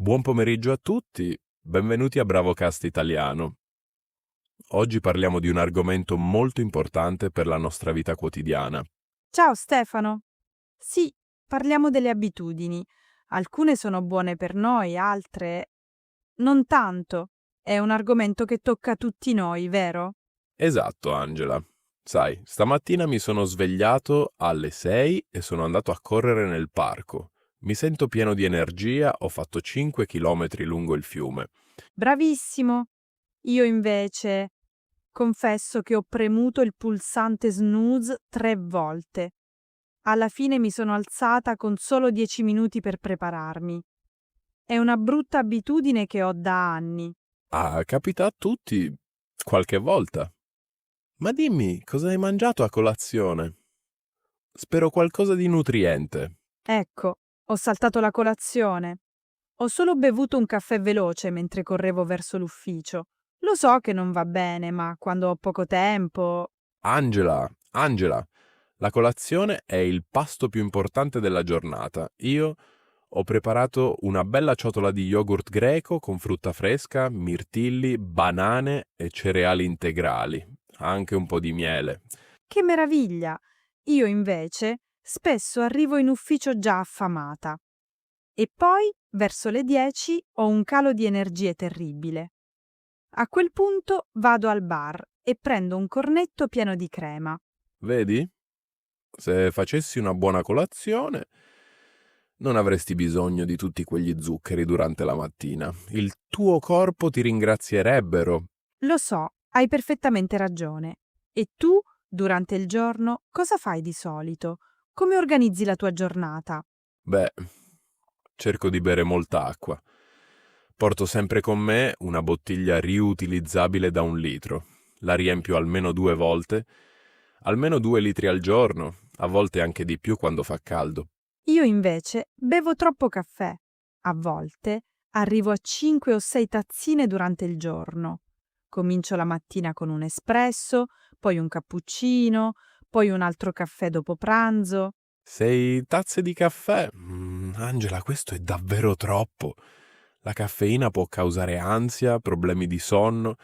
Buon pomeriggio a tutti, benvenuti a BravoCast Italiano. Oggi parliamo di un argomento molto importante per la nostra vita quotidiana. Ciao Stefano. Sì, parliamo delle abitudini. Alcune sono buone per noi, altre non tanto. È un argomento che tocca tutti noi, vero? Esatto, Angela. Sai, stamattina mi sono svegliato alle 6 e sono andato a correre nel parco. Mi sento pieno di energia, ho fatto 5 chilometri lungo il fiume. Bravissimo. Io invece confesso che ho premuto il pulsante snooze 3 volte. Alla fine mi sono alzata con solo 10 minuti per prepararmi. È una brutta abitudine che ho da anni. Ah, capita a tutti qualche volta. Ma dimmi, cosa hai mangiato a colazione? Spero qualcosa di nutriente. Ecco, ho saltato la colazione. Ho solo bevuto un caffè veloce mentre correvo verso l'ufficio. Lo so che non va bene, ma quando ho poco tempo... Angela, la colazione è il pasto più importante della giornata. Io ho preparato una bella ciotola di yogurt greco con frutta fresca, mirtilli, banane e cereali integrali. Anche un po' di miele. Che meraviglia! Io invece spesso arrivo in ufficio già affamata. E poi, verso le 10, ho un calo di energie terribile. A quel punto vado al bar e prendo un cornetto pieno di crema. Vedi? Se facessi una buona colazione, non avresti bisogno di tutti quegli zuccheri durante la mattina. Il tuo corpo ti ringrazierebbero. Lo so, hai perfettamente ragione. E tu, durante il giorno, cosa fai di solito? Come organizzi la tua giornata? Beh, cerco di bere molta acqua. Porto sempre con me una bottiglia riutilizzabile da 1 litro. La riempio almeno 2 volte, almeno 2 litri al giorno, a volte anche di più quando fa caldo. Io invece bevo troppo caffè. A volte arrivo a 5 o 6 tazzine durante il giorno. Comincio la mattina con un espresso, poi un cappuccino, poi un altro caffè dopo pranzo. 6 tazze di caffè? Angela, questo è davvero troppo. La caffeina può causare ansia, problemi di sonno,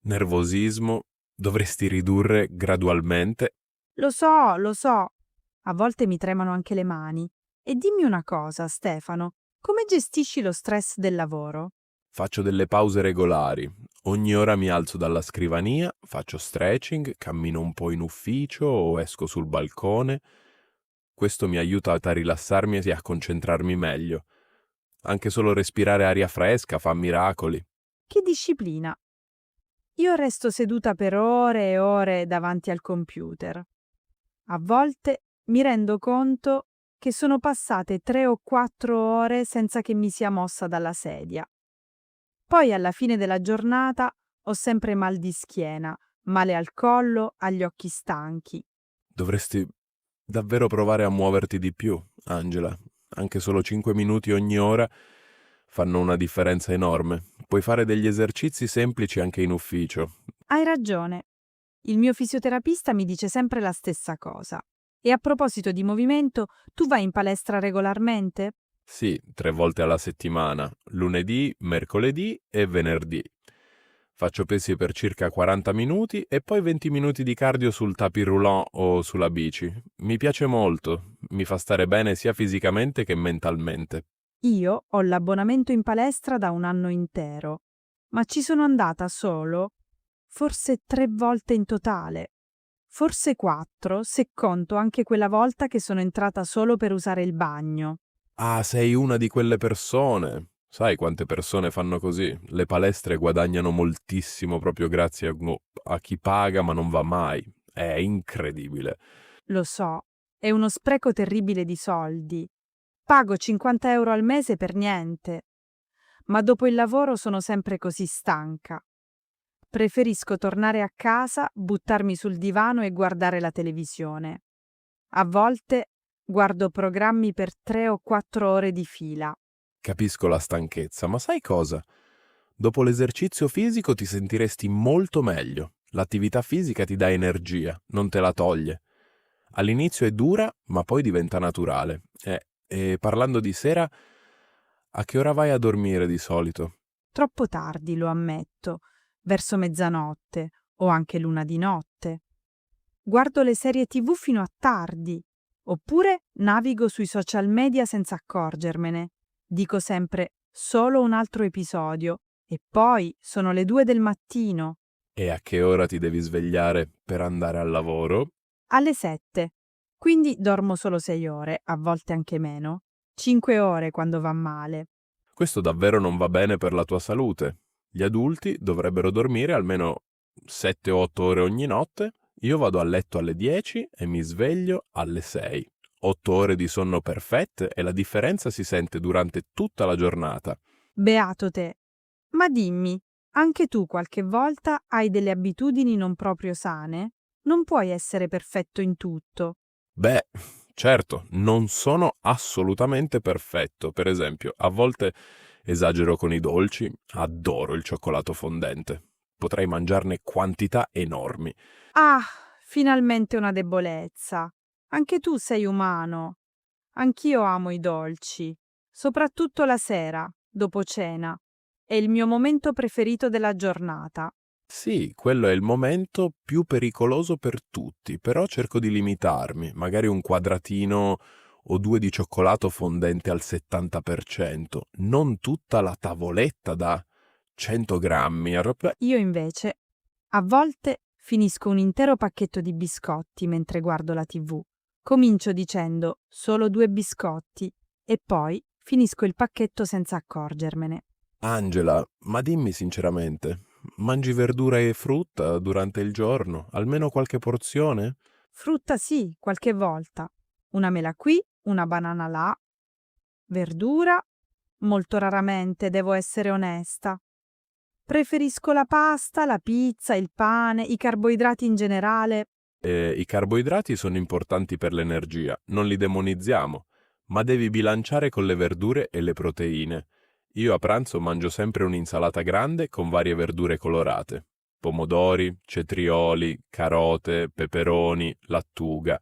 nervosismo. Dovresti ridurre gradualmente. Lo so. A volte mi tremano anche le mani. E dimmi una cosa, Stefano, come gestisci lo stress del lavoro? Faccio delle pause regolari. Ogni ora mi alzo dalla scrivania, faccio stretching, cammino un po' in ufficio o esco sul balcone. Questo mi aiuta a rilassarmi e a concentrarmi meglio. Anche solo respirare aria fresca fa miracoli. Che disciplina! Io resto seduta per ore e ore davanti al computer. A volte mi rendo conto che sono passate 3 o 4 ore senza che mi sia mossa dalla sedia. Poi alla fine della giornata ho sempre mal di schiena, male al collo, agli occhi stanchi. Dovresti davvero provare a muoverti di più, Angela. Anche solo 5 minuti ogni ora fanno una differenza enorme. Puoi fare degli esercizi semplici anche in ufficio. Hai ragione. Il mio fisioterapista mi dice sempre la stessa cosa. E a proposito di movimento, tu vai in palestra regolarmente? Sì, 3 volte alla settimana, lunedì, mercoledì e venerdì. Faccio pesi per circa 40 minuti e poi 20 minuti di cardio sul tapis roulant o sulla bici. Mi piace molto, mi fa stare bene sia fisicamente che mentalmente. Io ho l'abbonamento in palestra da un anno intero, ma ci sono andata solo, forse 3 volte in totale, forse 4 se conto anche quella volta che sono entrata solo per usare il bagno. Ah, sei una di quelle persone. Sai quante persone fanno così? Le palestre guadagnano moltissimo proprio grazie a chi paga ma non va mai. È incredibile. Lo so, è uno spreco terribile di soldi. Pago 50 € al mese per niente, ma dopo il lavoro sono sempre così stanca. Preferisco tornare a casa, buttarmi sul divano e guardare la televisione. A volte guardo programmi per 3 o 4 ore di fila. Capisco la stanchezza, ma sai cosa? Dopo l'esercizio fisico ti sentiresti molto meglio. L'attività fisica ti dà energia, non te la toglie. All'inizio è dura, ma poi diventa naturale. E parlando di sera, A che ora vai a dormire di solito? Troppo tardi, lo ammetto, verso mezzanotte o anche l'una di notte. Guardo le serie TV fino a tardi, oppure navigo sui social media senza accorgermene. Dico sempre solo un altro episodio e poi sono le 2 del mattino. E a che ora ti devi svegliare per andare al lavoro? Alle 7. Quindi dormo solo 6 ore, a volte anche meno. 5 ore quando va male. Questo davvero non va bene per la tua salute. Gli adulti dovrebbero dormire almeno 7-8 ore ogni notte. Io vado a letto alle 10 e mi sveglio alle 6. 8 ore di sonno perfette e la differenza si sente durante tutta la giornata. Beato te. Ma dimmi, anche tu qualche volta hai delle abitudini non proprio sane? Non puoi essere perfetto in tutto. Beh, certo, non sono assolutamente perfetto. Per esempio, a volte esagero con i dolci, adoro il cioccolato fondente. Potrei mangiarne quantità enormi. Ah, finalmente una debolezza. Anche tu sei umano. Anch'io amo i dolci, soprattutto la sera, dopo cena. È il mio momento preferito della giornata. Sì, quello è il momento più pericoloso per tutti, però cerco di limitarmi, magari un quadratino o due di cioccolato fondente al 70%, non tutta la tavoletta da 100 grammi. Io invece, a volte, finisco un intero pacchetto di biscotti mentre guardo la TV. Comincio dicendo solo 2 biscotti e poi finisco il pacchetto senza accorgermene. Angela, ma dimmi sinceramente, mangi verdura e frutta durante il giorno? Almeno qualche porzione? Frutta sì, qualche volta. Una mela qui, una banana là. Verdura? Molto raramente, devo essere onesta. Preferisco la pasta, la pizza, il pane, i carboidrati in generale. I carboidrati sono importanti per l'energia, non li demonizziamo, ma devi bilanciare con le verdure e le proteine. Io a pranzo mangio sempre un'insalata grande con varie verdure colorate. Pomodori, cetrioli, carote, peperoni, lattuga.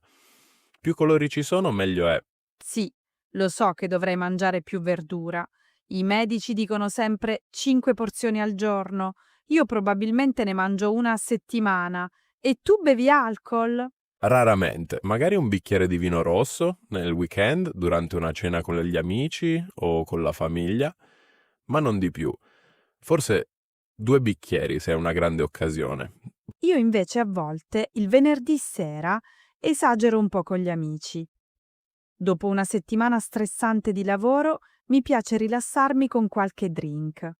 Più colori ci sono, meglio è. Sì, lo so che dovrei mangiare più verdura. I medici dicono sempre 5 porzioni al giorno. Io probabilmente ne mangio una a settimana. E tu bevi alcol? Raramente, magari un bicchiere di vino rosso nel weekend, durante una cena con gli amici o con la famiglia, ma non di più. Forse 2 bicchieri se è una grande occasione. Io invece a volte il venerdì sera esagero un po' con gli amici. Dopo una settimana stressante di lavoro mi piace rilassarmi con qualche drink.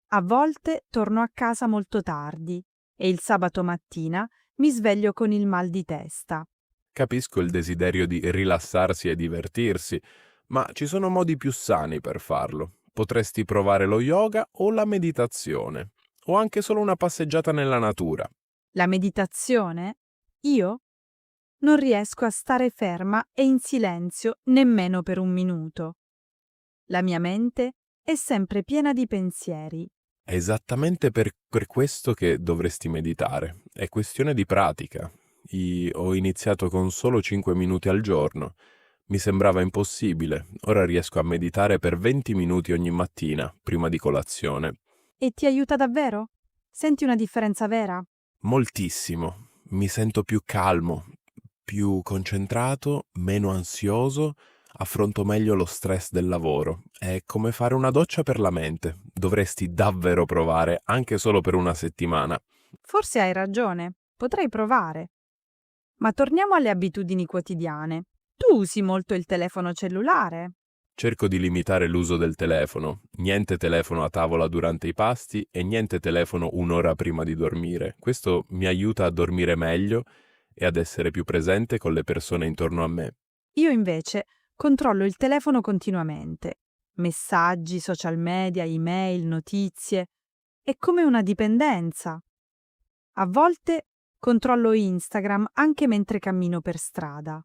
A volte torno a casa molto tardi e il sabato mattina mi sveglio con il mal di testa. Capisco il desiderio di rilassarsi e divertirsi, ma ci sono modi più sani per farlo. Potresti provare lo yoga o la meditazione, o anche solo una passeggiata nella natura. La meditazione? Io? Non riesco a stare ferma e in silenzio nemmeno per un minuto. La mia mente è sempre piena di pensieri. È esattamente per questo che dovresti meditare. È questione di pratica. Ho iniziato con solo 5 minuti al giorno. Mi sembrava impossibile. Ora riesco a meditare per 20 minuti ogni mattina, prima di colazione. E ti aiuta davvero? Senti una differenza vera? Moltissimo. Mi sento più calmo, più concentrato, meno ansioso, affronto meglio lo stress del lavoro. È come fare una doccia per la mente. Dovresti davvero provare, anche solo per una settimana. Forse hai ragione, potrei provare. Ma torniamo alle abitudini quotidiane. Tu usi molto il telefono cellulare? Cerco di limitare l'uso del telefono. Niente telefono a tavola durante i pasti e niente telefono un'ora prima di dormire. Questo mi aiuta a dormire meglio e ad essere più presente con le persone intorno a me. Io invece controllo il telefono continuamente. Messaggi, social media, email, notizie. È come una dipendenza. A volte controllo Instagram anche mentre cammino per strada.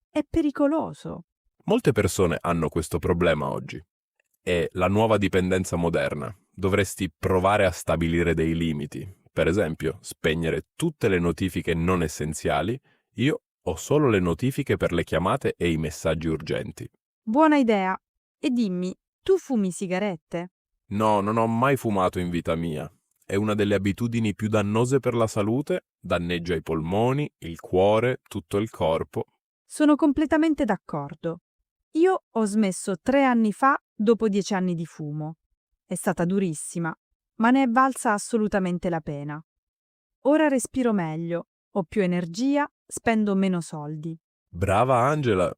È pericoloso. Molte persone hanno questo problema oggi. È la nuova dipendenza moderna. Dovresti provare a stabilire dei limiti. Per esempio, spegnere tutte le notifiche non essenziali. Io ho solo le notifiche per le chiamate e i messaggi urgenti. Buona idea. E dimmi, Tu fumi sigarette? No, non ho mai fumato in vita mia. È una delle abitudini più dannose per la salute, danneggia i polmoni, il cuore, tutto il corpo. Sono completamente d'accordo. Io ho smesso 3 anni fa dopo 10 anni di fumo. È stata durissima, ma ne è valsa assolutamente la pena. Ora respiro meglio, ho più energia, spendo meno soldi. Brava Angela,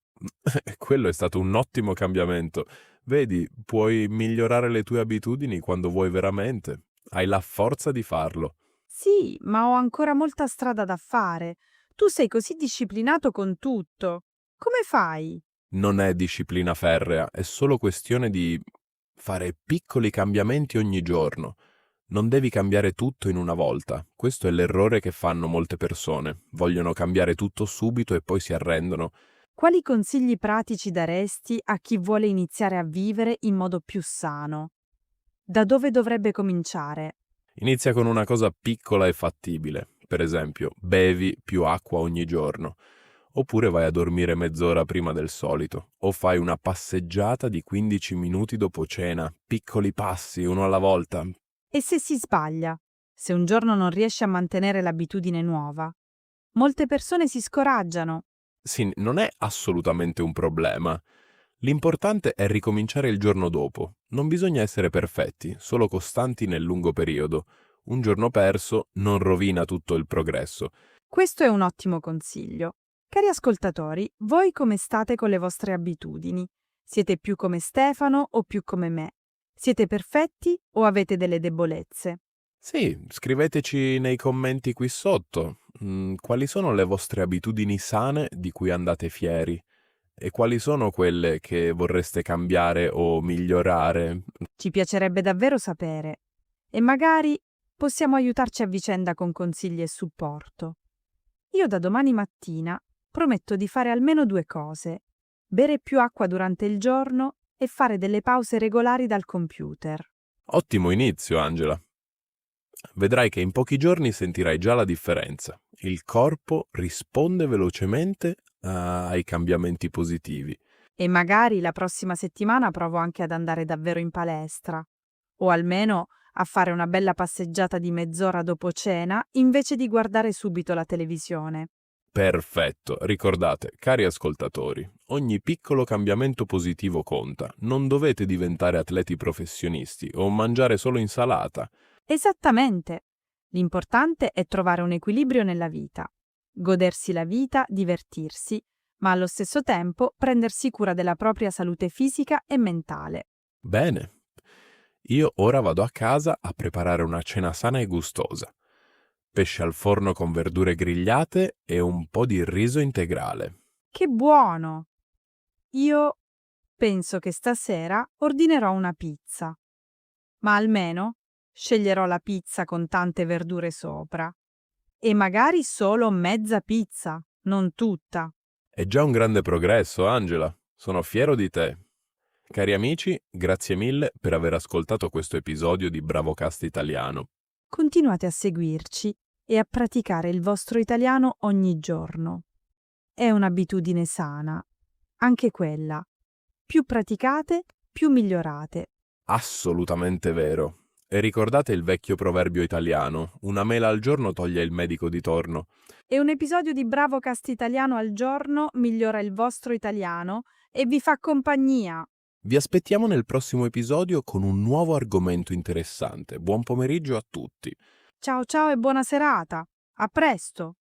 quello è stato un ottimo cambiamento. Vedi, puoi migliorare le tue abitudini quando vuoi veramente. Hai la forza di farlo. Sì, ma ho ancora molta strada da fare. Tu sei così disciplinato con tutto. Come fai? Non è disciplina ferrea, è solo questione di fare piccoli cambiamenti ogni giorno. Non devi cambiare tutto in una volta. Questo è l'errore che fanno molte persone. Vogliono cambiare tutto subito e poi si arrendono. Quali consigli pratici daresti a chi vuole iniziare a vivere in modo più sano? Da dove dovrebbe cominciare? Inizia con una cosa piccola e fattibile. Per esempio, bevi più acqua ogni giorno. Oppure vai a dormire mezz'ora prima del solito. O fai una passeggiata di 15 minuti dopo cena. Piccoli passi, uno alla volta. E se si sbaglia? Se un giorno non riesci a mantenere l'abitudine nuova? Molte persone si scoraggiano. Sì, non è assolutamente un problema. L'importante è ricominciare il giorno dopo. Non bisogna essere perfetti, solo costanti nel lungo periodo. Un giorno perso non rovina tutto il progresso. Questo è un ottimo consiglio. Cari ascoltatori, voi come state con le vostre abitudini? Siete più come Stefano o più come me? Siete perfetti o avete delle debolezze? Sì, scriveteci nei commenti qui sotto. Quali sono le vostre abitudini sane di cui andate fieri? E quali sono quelle che vorreste cambiare o migliorare? Ci piacerebbe davvero sapere. E magari possiamo aiutarci a vicenda con consigli e supporto. Io da domani mattina prometto di fare almeno 2 cose: bere più acqua durante il giorno e fare delle pause regolari dal computer. Ottimo inizio, Angela. Vedrai che in pochi giorni sentirai già la differenza. Il corpo risponde velocemente ai cambiamenti positivi. E magari la prossima settimana provo anche ad andare davvero in palestra, o almeno a fare una bella passeggiata di mezz'ora dopo cena invece di guardare subito la televisione. Perfetto, ricordate, cari ascoltatori, ogni piccolo cambiamento positivo conta. Non dovete diventare atleti professionisti o mangiare solo insalata. Esattamente. L'importante è trovare un equilibrio nella vita, godersi la vita, divertirsi, ma allo stesso tempo prendersi cura della propria salute fisica e mentale. Bene, io ora vado a casa a preparare una cena sana e gustosa. Pesce al forno con verdure grigliate e un po' di riso integrale. Che buono! Io penso che stasera ordinerò una pizza, ma almeno sceglierò la pizza con tante verdure sopra. E magari solo mezza pizza, non tutta. È già un grande progresso, Angela. Sono fiero di te. Cari amici, grazie mille per aver ascoltato questo episodio di Bravocast Italiano. Continuate a seguirci e a praticare il vostro italiano ogni giorno. È un'abitudine sana, anche quella. Più praticate, più migliorate. Assolutamente vero. E ricordate il vecchio proverbio italiano, una mela al giorno toglie il medico di torno. E un episodio di Bravocast Italiano al giorno migliora il vostro italiano e vi fa compagnia. Vi aspettiamo nel prossimo episodio con un nuovo argomento interessante. Buon pomeriggio a tutti. Ciao ciao e buona serata. A presto!